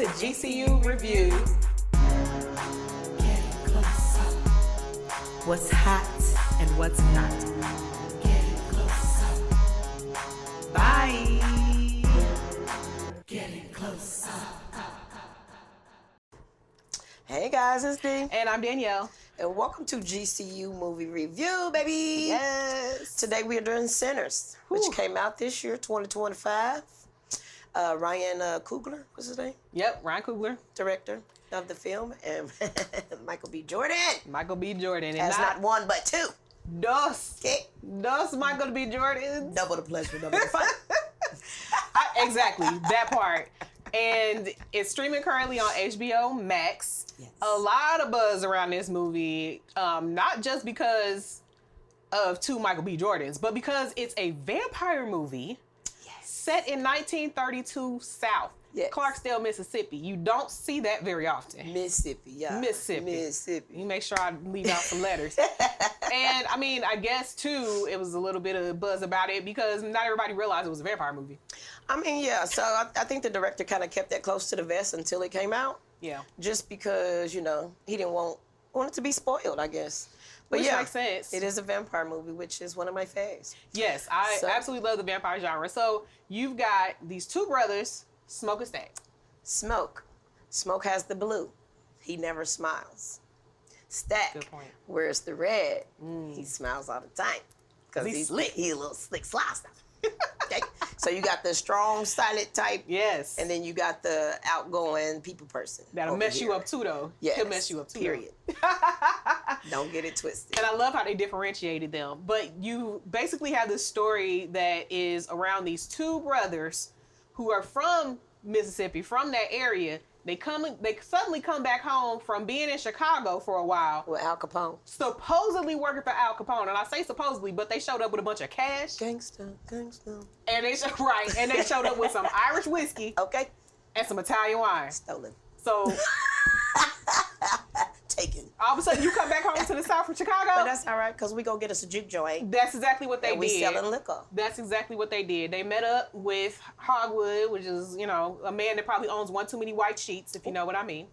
to GCU Reviews. Getting closer. What's hot and what's not. Getting closer. Bye. Getting closer. Hey guys, it's Dee. And I'm Danielle. And welcome to GCU Movie Review, baby. Yes. Today we are doing Sinners, which came out this year, 2025. Ryan Coogler, what's his name? Yep, Ryan Coogler. Director of the film. And Michael B. Jordan. Michael B. Jordan. Has not one, but two. Dos. Okay. Dos Michael B. Jordan. Double the pleasure, double the fun. Exactly, that part. And it's streaming currently on HBO Max. Yes. A lot of buzz around this movie, not just because of two Michael B. Jordans, but because it's a vampire movie set in 1932 South, Clarksdale, Mississippi. You don't see that very often. Mississippi, yeah. Mississippi. You make sure I leave out some letters. And I mean, I guess too, it was a little bit of buzz about it because not everybody realized it was a vampire movie. I mean, yeah, so I think the director kind of kept that close to the vest until it came out. Yeah. Just because, you know, he didn't want it to be spoiled, I guess. But Which yeah, makes sense. It is a vampire movie, which is one of my faves. Yes, I absolutely love the vampire genre. So you've got these two brothers, Smoke and Stack. Smoke has the blue. He never smiles. Stack, Good point. wears the red. He smiles all the time. Because He's slick. He's a little slick slicer. Okay? So you got the strong, silent type. Yes. And then you got the outgoing people person. That'll mess you up too, though. Yes. He'll mess you up too. Period. Don't get it twisted. And I love how they differentiated them. But you basically have this story that is around these two brothers who are from Mississippi, from that area. They suddenly come back home from being in Chicago for a while. With Al Capone. Supposedly working for Al Capone. And I say supposedly, but they showed up with a bunch of cash. Gangsta. And they showed up with some Irish whiskey Okay. and some Italian wine. Stolen. So Taken. all of a sudden you come back home to the South from Chicago. But that's all right, because we go get us a juke joint. That's exactly what they And we did. selling liquor. That's exactly what they did. They met up with Hogwood, which is, you know, a man that probably owns one too many white sheets, if you know what I mean,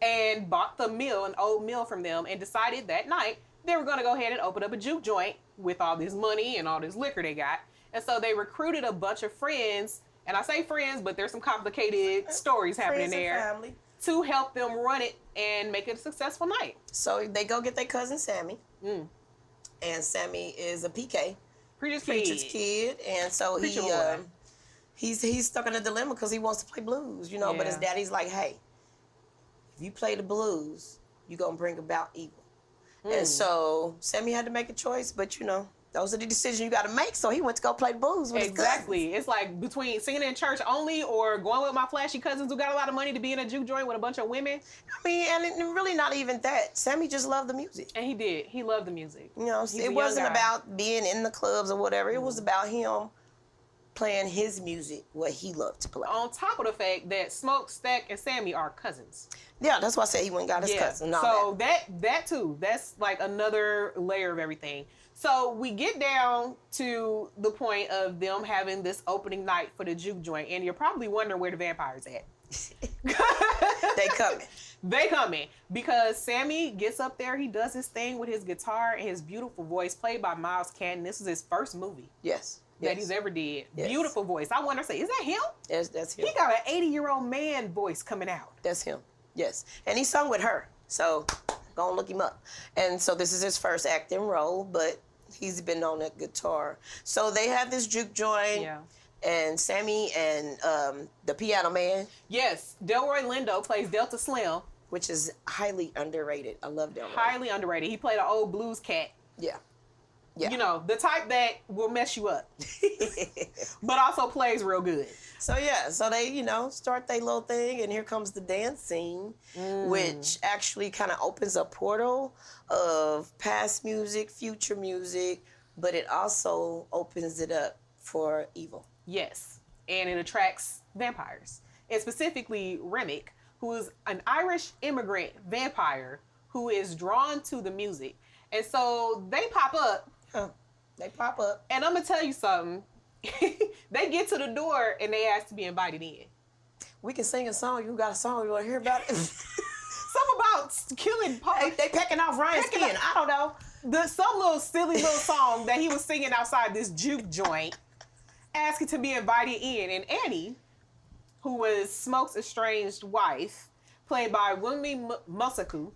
and bought the mill, an old mill from them, and decided that night they were going to go ahead and open up a juke joint with all this money and all this liquor they got. And so they recruited a bunch of friends, and I say friends, but there's some complicated stories happening Friends and there, family. to help them run it and make it a successful night. So they go get their cousin Sammy. And Sammy is a PK. Preacher's kid. And so Preacher boy. he's stuck in a dilemma because he wants to play blues, you know, but his Yeah. daddy's like, hey, if you play the blues, you're going to bring about evil. And so Sammy had to make a choice, but you know, those are the decisions you got to make. So he went to go play the blues with his Exactly. It's like between singing in church only or going with my flashy cousins who got a lot of money to be in a juke joint with a bunch of women. I mean, and really not even that. Sammy just loved the music. And he did. He loved the music. You know, He's a it young wasn't guy. about being in the clubs or whatever. It was about him playing his music, what he loved to play. On top of the fact that Smoke, Stack, and Sammy are cousins. Yeah, that's why I said he went and got his cousin. And all So that too, that's like another layer of everything. So we get down to the point of them having this opening night for the juke joint, and you're probably wondering where the vampires at. They coming. They coming because Sammy gets up there. He does his thing with his guitar and his beautiful voice, played by Miles Canton. This is his first movie Yes. that he's ever did. Yes. Beautiful voice. I wonder, say, is that him? Yes, that's him. He got an 80-year-old man voice coming out. That's him. Yes. And he sung with her. So go and look him up. And so this is his first acting role, but he's been on that guitar. So they have this juke joint. Yeah. And Sammy and the piano man, Yes, Delroy Lindo plays Delta Slim. which is highly underrated. I love Delroy. Highly underrated. He played an old blues cat. Yeah. Yeah. You know, the type that will mess you up, but also plays real good. So yeah, so they, you know, start their little thing, and here comes the dance scene, which actually kind of opens a portal of past music, future music, but it also opens it up for evil. Yes, and it attracts vampires, and specifically Remick, who is an Irish immigrant vampire who is drawn to the music. And so they pop up. They pop up. And I'm going to tell you something. They get to the door and they ask to be invited in. we can sing a song. You got a song? You want to hear about it? Something about killing Paul. they pecking off Ryan's skin. I don't know. Some little silly little song that he was singing outside this juke joint, asking to be invited in. And Annie, who was Smoke's estranged wife, played by Wunmi Mosaku.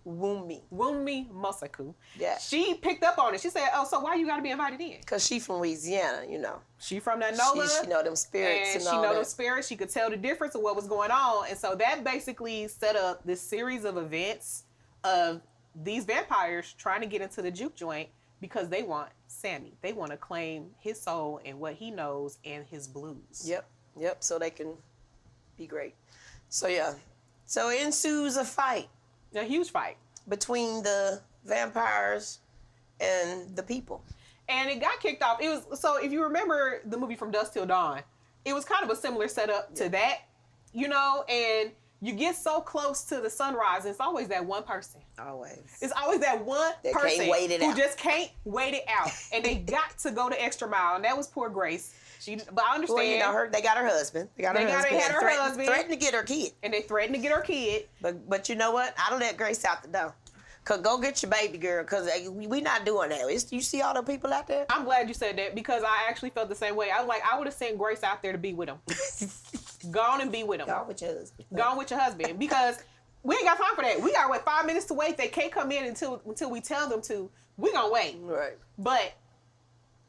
Yeah. She picked up on it. She said, "Oh, so why you got to be invited in?" Because she from Louisiana, you know. She from that NOLA. She know them spirits and she all know that. them spirits. She could tell the difference of what was going on. And so that basically set up this series of events of these vampires trying to get into the juke joint because they want Sammy. They want to claim his soul and what he knows and his blues. Yep. So they can be great. So, yeah. So ensues a fight. A huge fight. Between the vampires and the people. And it got kicked off. It was, so if you remember the movie From Dusk Till Dawn, it was kind of a similar setup to that, you know, and you get so close to the sunrise, and it's always that one person. Always. It's always that one That person can't wait it who out. just can't wait it out. And they got to go the extra mile, and that was poor Grace. But I understand. Well, you know, they got her husband. They had her husband. Threatened to get her kid. And they threatened to get her kid. But you know what? I don't let Grace out the door. Cause go get your baby girl, cause we not doing that. You see all the people out there? I'm glad you said that because I actually felt the same way. I was like, I would have sent Grace out there to be with him. Go on and be with him. Go on with your husband. Go on with your husband because we ain't got time for that. We got 5 minutes to wait. They can't come in until we tell them to. We gonna wait. Right. But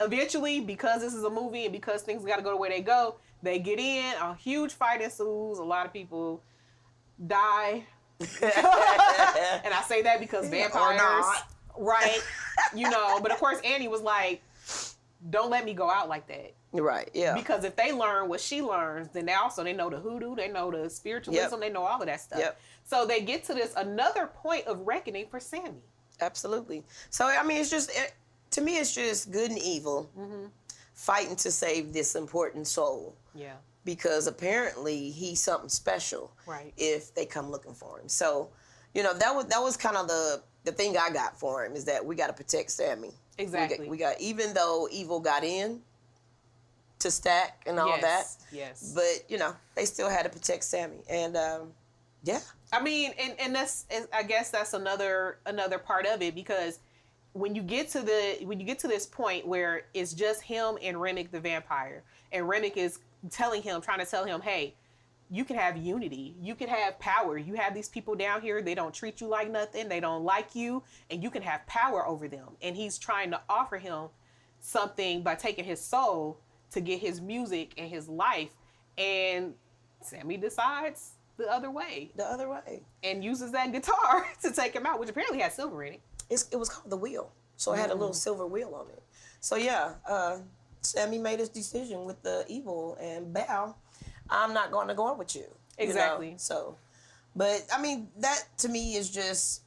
eventually, because this is a movie and because things got to go the way they go, they get in. A huge fight ensues. A lot of people die. And I say that because vampires, right? You know, but of course Annie was like, "Don't let me go out like that." Right. Yeah. Because if they learn what she learns, then they know the hoodoo, they know the spiritualism, they know all of that stuff. Yep. So they get to this another point of reckoning for Sammy. Absolutely. So I mean, to me, it's just good and evil fighting to save this important soul. Yeah. Because apparently he's something special. Right. If they come looking for him. So, you know, that was kind of the thing I got for him is that we got to protect Sammy. Exactly. We got even though evil got in to Stack and all that. Yes. But you know, they still had to protect Sammy, and yeah. I mean, and that's, I guess that's another part of it because when you get to this point where it's just him and Remick the vampire, and Remick is trying to tell him, hey, you can have unity, you can have power. You have these people down here, they don't treat you like nothing, they don't like you, and you can have power over them. And he's trying to offer him something by taking his soul to get his music and his life. And Sammy decides the other way. And uses that guitar to take him out, which apparently had silver in it. It was called the wheel. So it had a little silver wheel on it. So yeah, Sammy made his decision with the evil and bow. I'm not going to go on with you. Exactly. You know? So, but I mean, that to me is just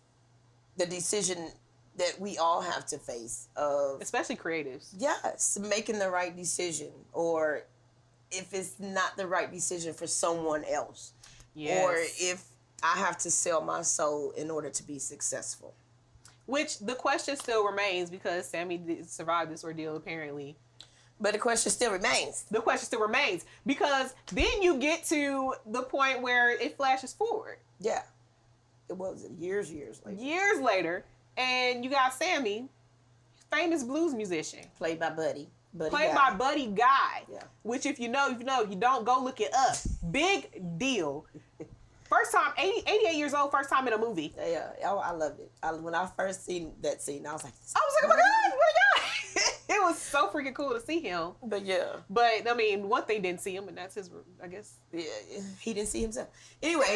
the decision that we all have to face. Especially creatives. Yes, making the right decision, or if it's not the right decision for someone else. Yes. Or if I have to sell my soul in order to be successful. Which the question still remains because Sammy did survive this ordeal apparently. But the question still remains. Because then you get to the point where it flashes forward. Yeah. It was years later. Years later, and you got Sammy, famous blues musician. Played by Buddy by Buddy Guy. Yeah. Which if you know, you don't go look it up. Big deal. First time, 88 years old, first time in a movie. Yeah, I loved it. When I first seen that scene, I was like, oh my God. It was so freaking cool to see him. But yeah. But, I mean, one thing didn't see him, and that's his, I guess. Yeah, he didn't see himself. Anyway,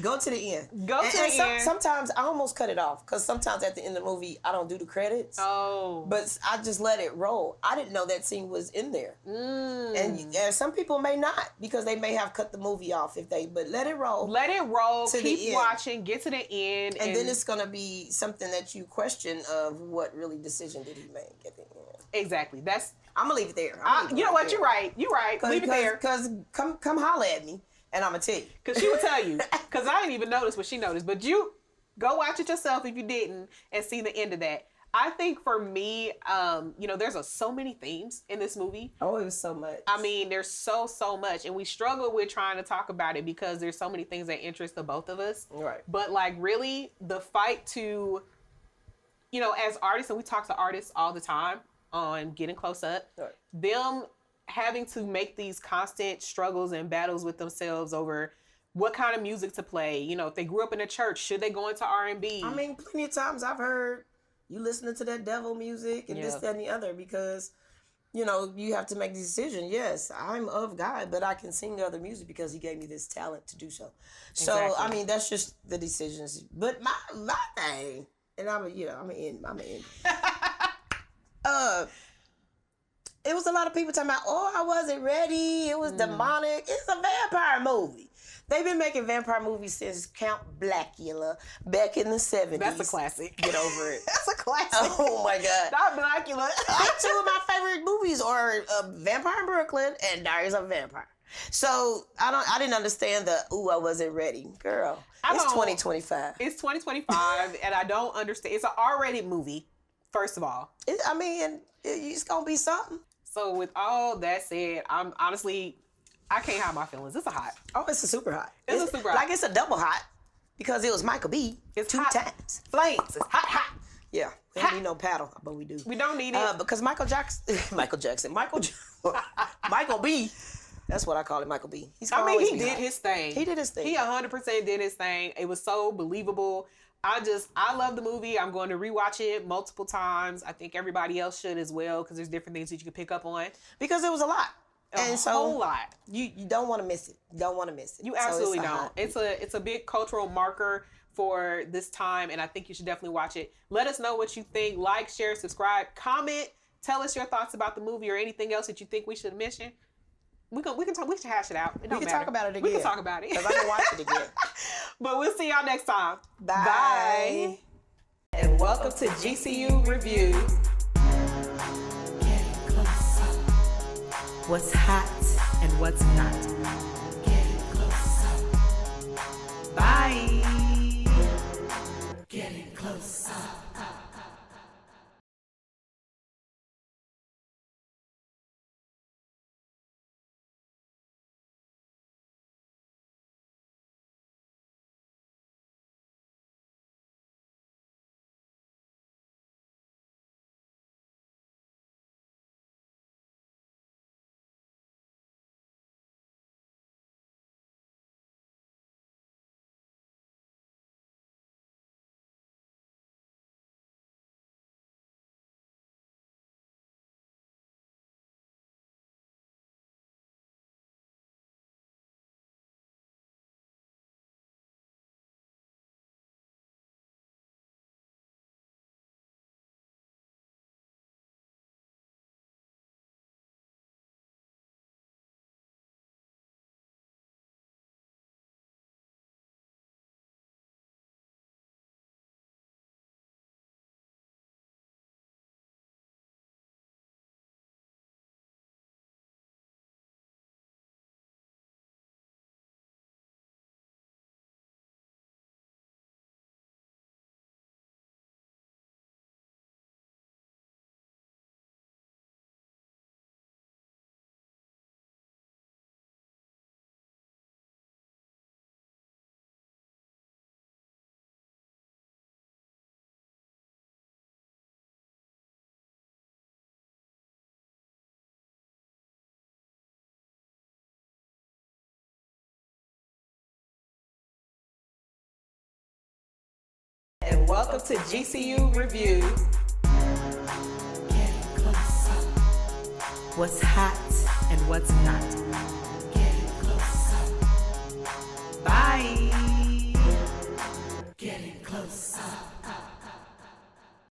go to the end. Sometimes I almost cut it off, because sometimes at the end of the movie, I don't do the credits. Oh. But I just let it roll. I didn't know that scene was in there. And some people may not, because they may have cut the movie off but let it roll. Let it roll. Keep watching. Get to the end. And then it's going to be something that you question of what really decision did he make at the end. Exactly. I'm going to leave it there. You know what? You're right. Leave it there. Because come holler at me, and I'm going to tell you. Because she will tell you. Because I didn't even notice what she noticed. But you go watch it yourself if you didn't and see the end of that. I think for me, there's so many themes in this movie. Oh, it was so much. I mean, there's so much, and we struggle with trying to talk about it because there's so many things that interest the both of us. Right. But like, really, the fight to, as artists, and we talk to artists all the time on Getting Close Up, Right. them having to make these constant struggles and battles with themselves over what kind of music to play. If they grew up in a church, should they go into R&B? I mean, plenty of times I've heard you listening to that devil music and this, that, and the other because, you have to make the decision. Yes, I'm of God, but I can sing other music because he gave me this talent to do so. Exactly. So, I mean, that's just the decisions. But my thing, and I'm an end. It was a lot of people talking about, I wasn't ready. It was demonic. It's a vampire movie. They've been making vampire movies since Count Blackula back in the 70s. That's a classic. Get over it. That's a classic. Oh my God. Not Blackula. Two of my favorite movies are Vampire in Brooklyn and Diaries of a Vampire. So I didn't understand I wasn't ready. Girl, it's 2025. It's 2025 and I don't understand. It's an R-rated movie, first of all. It's going to be something. So with all that said, I'm honestly, I can't hide my feelings. It's a hot. Oh, it's a super hot. It's a super hot. Like it's a double hot because it was Michael B. It's two hot. times. Flames. It's hot. Yeah, we don't need no paddle, but we do. We don't need it. Because Michael B. That's what I call it, Michael B. He did his thing. He did his thing. He 100% did his thing. It was so believable. I love the movie. I'm going to rewatch it multiple times. I think everybody else should as well because there's different things that you can pick up on. Because it was a lot. A whole lot. You don't want to miss it. You don't want to miss it. You absolutely don't. It's a big cultural marker for this time, and I think you should definitely watch it. Let us know what you think. Like, share, subscribe, comment. Tell us your thoughts about the movie or anything else that you think we should mention. We can hash it out. We can talk about it again. We can talk about it. Because I'm going to watch it again. But we'll see y'all next time. Bye. And welcome to GCU Reviews. Getting close up. What's hot and what's not. Getting close up. Bye. Getting close up. And welcome to GCU Reviews. Getting close up. What's hot and what's not.